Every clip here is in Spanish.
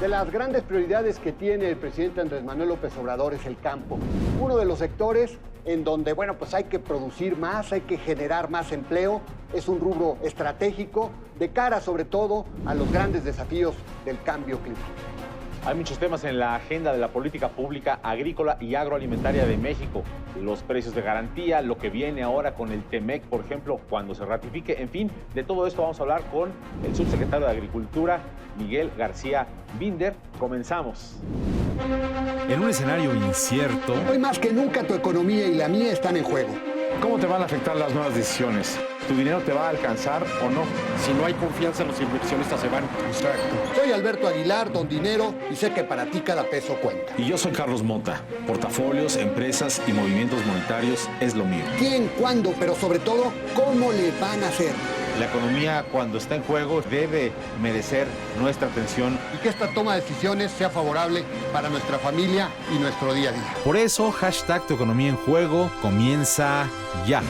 De las grandes prioridades que tiene el presidente Andrés Manuel López Obrador es el campo. Uno de los sectores en donde, pues hay que producir más, hay que generar más empleo. Es un rubro estratégico de cara, sobre todo, a los grandes desafíos del cambio climático. Hay muchos temas en la agenda de la política pública agrícola y agroalimentaria de México. Los precios de garantía, lo que viene ahora con el TEMEC, por ejemplo, cuando se ratifique. En fin, de todo esto vamos a hablar con el subsecretario de Agricultura, Miguel García Binder. Comenzamos. En un escenario incierto, Hoy más que nunca tu economía y la mía están en juego. ¿Cómo te van a afectar las nuevas decisiones? ¿Tu dinero te va a alcanzar o no? Si no hay confianza, los inversionistas se van. Exacto. Soy Alberto Aguilar, don Dinero, y sé que para ti cada peso cuenta. y yo soy Carlos Mota. Portafolios, empresas y movimientos monetarios es lo mío. ¿Quién, cuándo, pero sobre todo, cómo le van a hacer? La economía, cuando está en juego, debe merecer nuestra atención. Y que esta toma de decisiones sea favorable para nuestra familia y nuestro día a día. Por eso, hashtag Tu Economía en Juego comienza ya.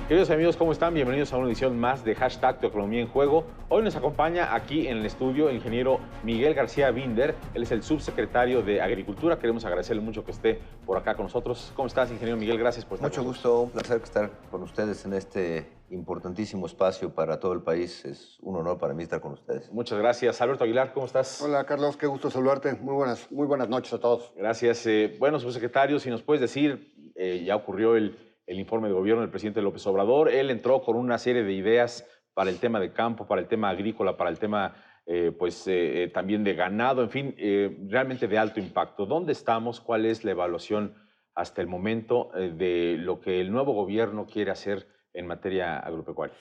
Queridos amigos, ¿cómo están? Bienvenidos a una edición más de Hashtag Tu Economía en Juego. Hoy nos acompaña aquí en el estudio el ingeniero Miguel García Binder. Él es el subsecretario de Agricultura. Queremos agradecerle mucho que esté por acá con nosotros. ¿Cómo estás, ingeniero Miguel? Gracias por estar Mucho con gusto, un placer estar con ustedes en este importantísimo espacio para todo el país. Es un honor para mí estar con ustedes. nosotros. Muchas gracias. Alberto Aguilar, ¿cómo estás? Hola, Carlos, qué gusto saludarte. Muy buenas noches a todos. Gracias. Bueno, subsecretario, si nos puedes decir, ya ocurrió el informe de gobierno del presidente López Obrador. Él entró con una serie de ideas para el tema de campo, para el tema agrícola, para el tema también de ganado, en fin, realmente de alto impacto. ¿Dónde estamos? ¿Cuál es la evaluación hasta el momento de lo que el nuevo gobierno quiere hacer en materia agropecuaria?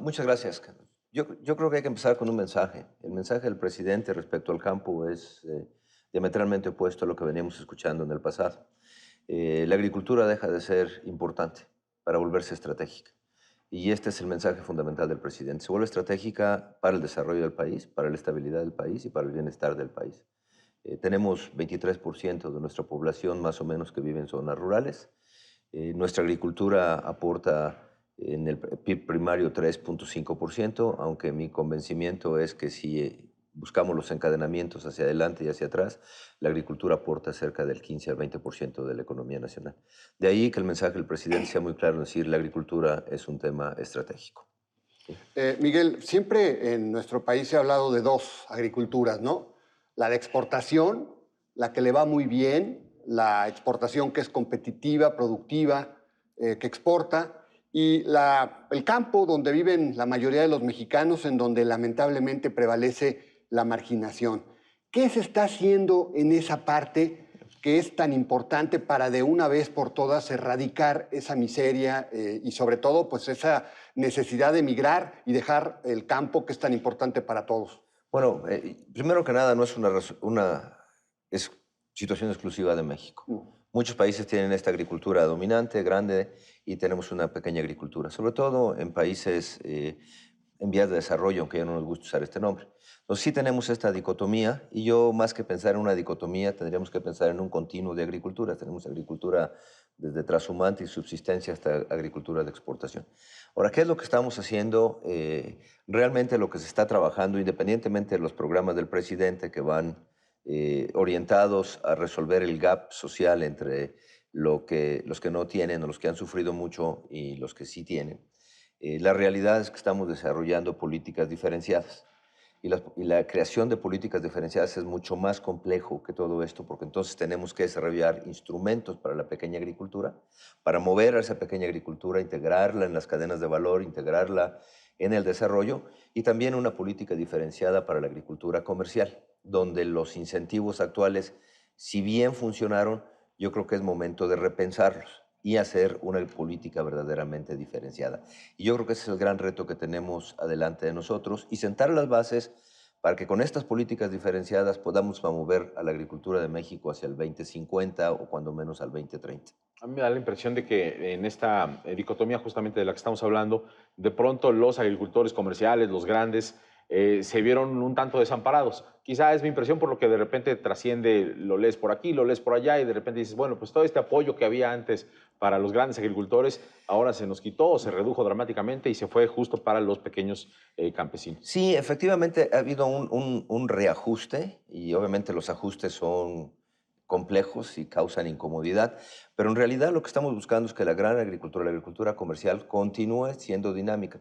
Muchas gracias, Carlos. Yo creo que hay que empezar con un mensaje. El mensaje del presidente respecto al campo es diametralmente opuesto a lo que veníamos escuchando en el pasado. La agricultura deja de ser importante para volverse estratégica. Y este es el mensaje fundamental del presidente. Se vuelve estratégica para el desarrollo del país, para la estabilidad del país y para el bienestar del país. Tenemos 23% de nuestra población más o menos que vive en zonas rurales. Nuestra agricultura aporta en el PIB primario 3.5%, aunque mi convencimiento es que si buscamos los encadenamientos hacia adelante y hacia atrás, la agricultura aporta cerca del 15 al 20% de la economía nacional. De ahí que el mensaje del presidente sea muy claro en decir la agricultura es un tema estratégico. Miguel, siempre en nuestro país se ha hablado de dos agriculturas, ¿no? La de exportación, la que le va muy bien, la exportación que es competitiva, productiva, que exporta, y el campo donde viven la mayoría de los mexicanos, en donde lamentablemente prevalece la marginación. ¿Qué se está haciendo en esa parte que es tan importante para de una vez por todas erradicar esa miseria y sobre todo pues esa necesidad de emigrar y dejar el campo que es tan importante para todos? Bueno, primero que nada no es una situación exclusiva de México. Muchos países tienen esta agricultura dominante, grande, y tenemos una pequeña agricultura, sobre todo en países en vías de desarrollo, aunque ya no nos gusta usar este nombre. Entonces sí tenemos esta dicotomía, y yo más que pensar en una dicotomía, tendríamos que pensar en un continuo de agricultura. Tenemos agricultura desde trashumante y subsistencia hasta agricultura de exportación. Ahora, ¿qué es lo que estamos haciendo? Realmente lo que se está trabajando, independientemente de los programas del presidente que van orientados a resolver el gap social entre los que no tienen o los que han sufrido mucho y los que sí tienen, la realidad es que estamos desarrollando políticas diferenciadas. Y la creación de políticas diferenciadas es mucho más complejo que todo esto, porque entonces tenemos que desarrollar instrumentos para la pequeña agricultura, para mover a esa pequeña agricultura, integrarla en las cadenas de valor, integrarla en el desarrollo, y también una política diferenciada para la agricultura comercial, donde los incentivos actuales, si bien funcionaron, yo creo que es momento de repensarlos y hacer una política verdaderamente diferenciada. Y yo creo que ese es el gran reto que tenemos adelante de nosotros, y sentar las bases para que con estas políticas diferenciadas podamos mover a la agricultura de México hacia el 2050 o cuando menos al 2030. A mí me da la impresión de que en esta dicotomía justamente de la que estamos hablando, de pronto los agricultores comerciales, los grandes, se vieron un tanto desamparados. Quizá es mi impresión por lo que de repente trasciende, lo lees por aquí, lo lees por allá y de repente dices, bueno, pues todo este apoyo que había antes para los grandes agricultores ahora se nos quitó, se redujo dramáticamente y se fue justo para los pequeños campesinos. Sí, efectivamente ha habido un reajuste y obviamente los ajustes son complejos y causan incomodidad, pero en realidad lo que estamos buscando es que la gran agricultura, la agricultura comercial, continúe siendo dinámica.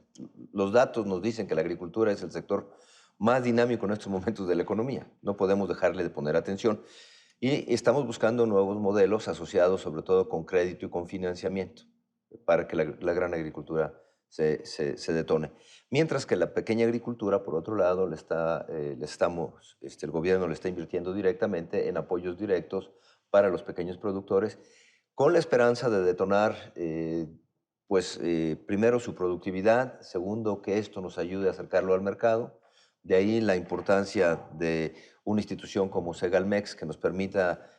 Los datos nos dicen que la agricultura es el sector más dinámico en estos momentos de la economía. No podemos dejarle de poner atención. Y estamos buscando nuevos modelos asociados sobre todo con crédito y con financiamiento para que la gran agricultura se detone. Mientras que la pequeña agricultura, por otro lado, el gobierno le está invirtiendo directamente en apoyos directos para los pequeños productores, con la esperanza de detonar, primero su productividad, segundo, que esto nos ayude a acercarlo al mercado. De ahí la importancia de una institución como Segalmex que nos permita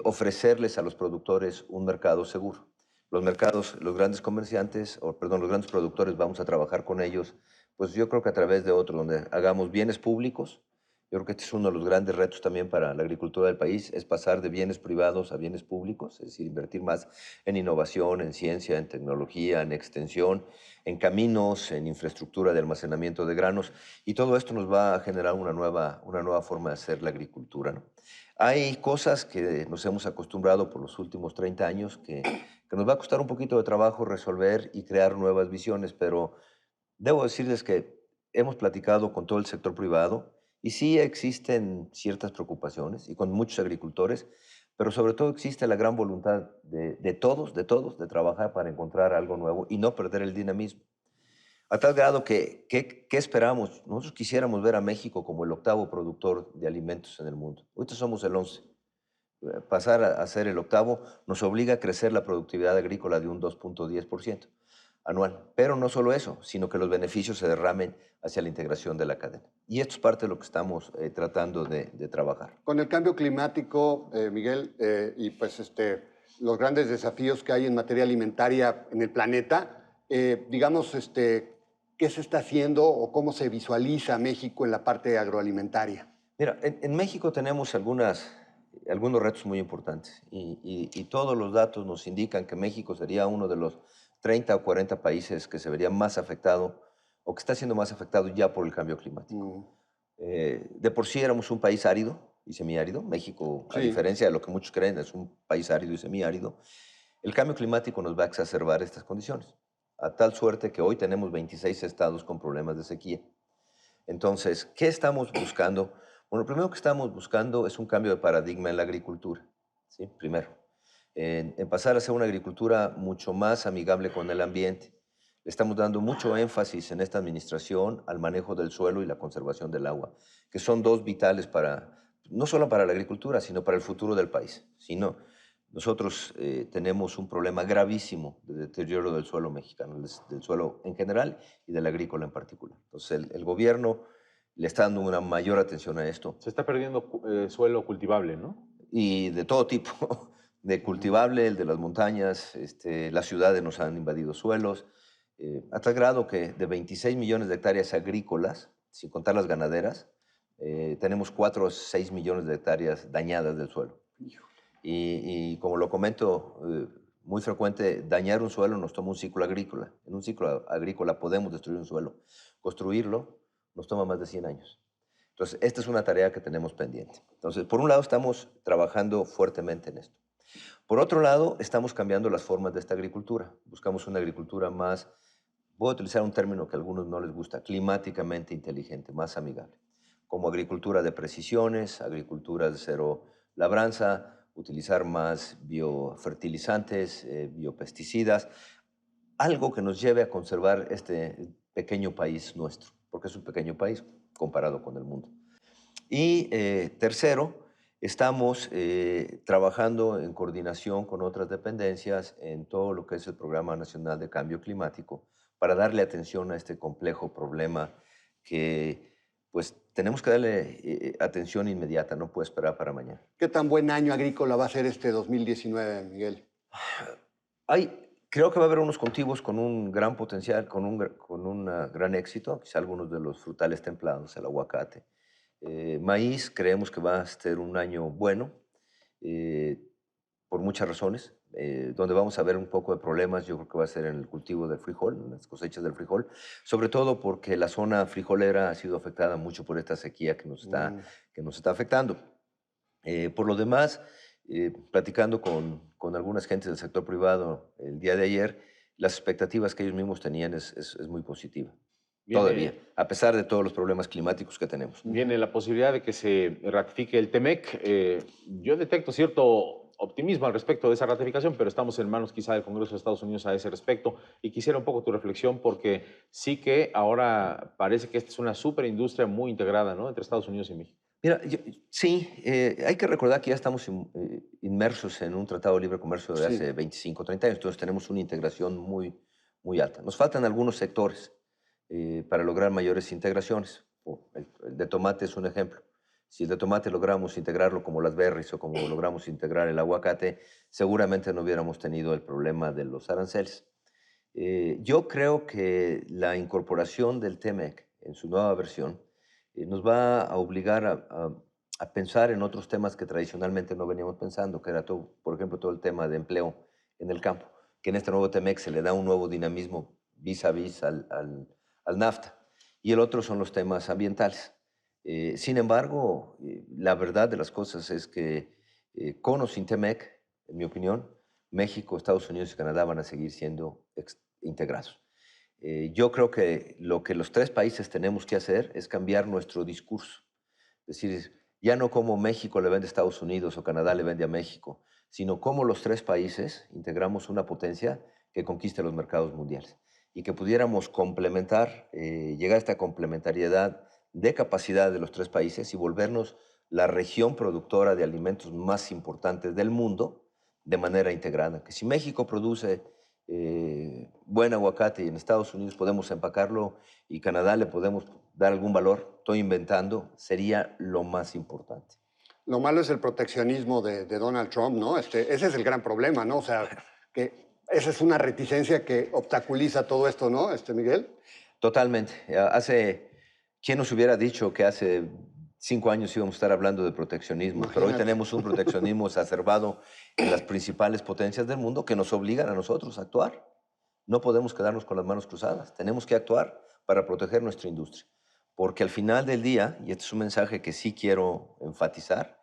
ofrecerles a los productores un mercado seguro. Los mercados, los grandes comerciantes, los grandes productores, vamos a trabajar con ellos, pues yo creo que a través de otro, donde hagamos bienes públicos. Yo creo que este es uno de los grandes retos también para la agricultura del país, es pasar de bienes privados a bienes públicos, es decir, invertir más en innovación, en ciencia, en tecnología, en extensión, en caminos, en infraestructura de almacenamiento de granos, y todo esto nos va a generar una nueva forma de hacer la agricultura, ¿no? Hay cosas que nos hemos acostumbrado por los últimos 30 años que nos va a costar un poquito de trabajo resolver y crear nuevas visiones, pero debo decirles que hemos platicado con todo el sector privado y sí existen ciertas preocupaciones y con muchos agricultores, pero sobre todo existe la gran voluntad de todos, de trabajar para encontrar algo nuevo y no perder el dinamismo. A tal grado que, ¿qué esperamos? Nosotros quisiéramos ver a México como el 8º productor de alimentos en el mundo. Ahorita somos el 11. Pasar a ser el 8º nos obliga a crecer la productividad agrícola de un 2.10% anual. Pero no solo eso, sino que los beneficios se derramen hacia la integración de la cadena. Y esto es parte de lo que estamos tratando de trabajar. Con el cambio climático, Miguel, y pues los grandes desafíos que hay en materia alimentaria en el planeta, digamos, ¿qué se está haciendo o cómo se visualiza México en la parte agroalimentaria? Mira, en México tenemos algunos retos muy importantes y todos los datos nos indican que México sería uno de los 30 o 40 países que se vería más afectado o que está siendo más afectado ya por el cambio climático. De por sí éramos un país árido y semiárido. México, a diferencia de lo que muchos creen, es un país árido y semiárido. El cambio climático nos va a exacerbar estas condiciones, a tal suerte que hoy tenemos 26 estados con problemas de sequía. Entonces, ¿qué estamos buscando? Bueno, lo primero que estamos buscando es un cambio de paradigma en la agricultura, ¿sí? Primero, en pasar a ser una agricultura mucho más amigable con el ambiente. Le estamos dando mucho énfasis en esta administración al manejo del suelo y la conservación del agua, que son dos vitales no solo para la agricultura, sino para el futuro del país. Nosotros tenemos un problema gravísimo de deterioro del suelo mexicano, del suelo en general y del agrícola en particular. Entonces, el gobierno le está dando una mayor atención a esto. Se está perdiendo suelo cultivable, ¿no? Y de todo tipo, de cultivable, el de las montañas, las ciudades nos han invadido suelos, a tal grado que de 26 millones de hectáreas agrícolas, sin contar las ganaderas, tenemos 4 o 6 millones de hectáreas dañadas del suelo. Y como lo comento, muy frecuente, dañar un suelo nos toma un ciclo agrícola. En un ciclo agrícola podemos destruir un suelo. Construirlo nos toma más de 100 años. Entonces, esta es una tarea que tenemos pendiente. Entonces, por un lado, estamos trabajando fuertemente en esto. Por otro lado, estamos cambiando las formas de esta agricultura. Buscamos una agricultura más, voy a utilizar un término que a algunos no les gusta, climáticamente inteligente, más amigable. Como agricultura de precisiones, agricultura de cero labranza, utilizar más biofertilizantes, biopesticidas, algo que nos lleve a conservar este pequeño país nuestro, porque es un pequeño país comparado con el mundo. Y tercero, estamos trabajando en coordinación con otras dependencias en todo lo que es el Programa Nacional de Cambio Climático para darle atención a este complejo problema que pues tenemos que darle atención inmediata, no puede esperar para mañana. ¿Qué tan buen año agrícola va a ser este 2019, Miguel? Creo que va a haber unos cultivos con un gran potencial, con un gran éxito, quizá algunos de los frutales templados, el aguacate. Maíz, creemos que va a ser un año bueno, por muchas razones. Donde vamos a ver un poco de problemas, yo creo que va a ser en el cultivo del frijol, en las cosechas del frijol, sobre todo porque la zona frijolera ha sido afectada mucho por esta sequía que nos está afectando. Por lo demás, platicando con algunas gentes del sector privado el día de ayer, las expectativas que ellos mismos tenían es muy positiva. Todavía, a pesar de todos los problemas climáticos que tenemos. Viene la posibilidad de que se ratifique el TEMEC. Yo detecto cierto optimismo al respecto de esa ratificación, pero estamos en manos quizá del Congreso de Estados Unidos a ese respecto. Y quisiera un poco tu reflexión, porque sí que ahora parece que esta es una superindustria muy integrada, ¿no?, entre Estados Unidos y México. Mira, sí, hay que recordar que ya estamos inmersos en un tratado de libre comercio de hace 25, 30 años, entonces tenemos una integración muy alta. Nos faltan algunos sectores para lograr mayores integraciones. El de tomate es un ejemplo. Si el de tomate logramos integrarlo como las berries o como logramos integrar el aguacate, seguramente no hubiéramos tenido el problema de los aranceles. Yo creo que la incorporación del TEMEC en su nueva versión nos va a obligar a pensar en otros temas que tradicionalmente no veníamos pensando, que era, por ejemplo, todo el tema de empleo en el campo, que en este nuevo TEMEC se le da un nuevo dinamismo vis a vis al NAFTA. Y el otro son los temas ambientales. Sin embargo, la verdad de las cosas es que con o sin TEMEC, en mi opinión, México, Estados Unidos y Canadá van a seguir siendo integrados. Yo creo que lo que los tres países tenemos que hacer es cambiar nuestro discurso. Es decir, ya no como México le vende a Estados Unidos o Canadá le vende a México, sino cómo los tres países integramos una potencia que conquiste los mercados mundiales y que pudiéramos complementar, llegar a esta complementariedad de capacidad de los tres países y volvernos la región productora de alimentos más importantes del mundo de manera integrada. Que si México produce buen aguacate y en Estados Unidos podemos empacarlo y Canadá le podemos dar algún valor, estoy inventando, sería lo más importante. Lo malo es el proteccionismo de Donald Trump, ¿no? Ese es el gran problema, ¿no? O sea, que esa es una reticencia que obstaculiza todo esto, ¿no, Miguel? Totalmente. ¿Quién nos hubiera dicho que hace 5 años íbamos a estar hablando de proteccionismo? Imagínate. Pero hoy tenemos un proteccionismo exacerbado en las principales potencias del mundo que nos obligan a nosotros a actuar. No podemos quedarnos con las manos cruzadas. Tenemos que actuar para proteger nuestra industria. Porque al final del día, y este es un mensaje que sí quiero enfatizar,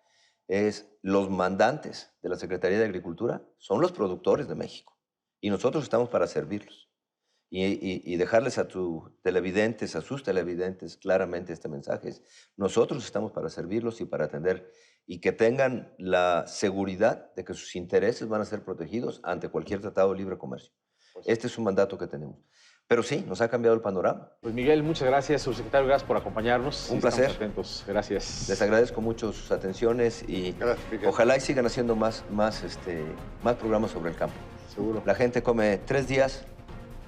es los mandantes de la Secretaría de Agricultura son los productores de México. Y nosotros estamos para servirlos. Y dejarles a sus televidentes claramente este mensaje. Nosotros estamos para servirlos y para atender y que tengan la seguridad de que sus intereses van a ser protegidos ante cualquier tratado de libre comercio. Este es un mandato que tenemos. Pero sí, nos ha cambiado el panorama. Pues Miguel, muchas gracias, subsecretario, gracias por acompañarnos. Un placer. Estamos atentos. Gracias. Les agradezco mucho sus atenciones y ojalá y sigan haciendo más programas sobre el campo. Seguro. La gente come 3 días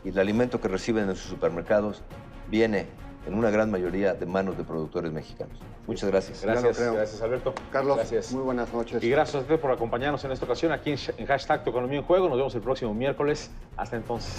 y el alimento que reciben en sus supermercados viene en una gran mayoría de manos de productores mexicanos. Muchas gracias. Gracias, Alberto. Carlos, gracias. Muy buenas noches. Y gracias a usted por acompañarnos en esta ocasión aquí en Hashtag Tu Economía en Juego. Nos vemos el próximo miércoles. Hasta entonces.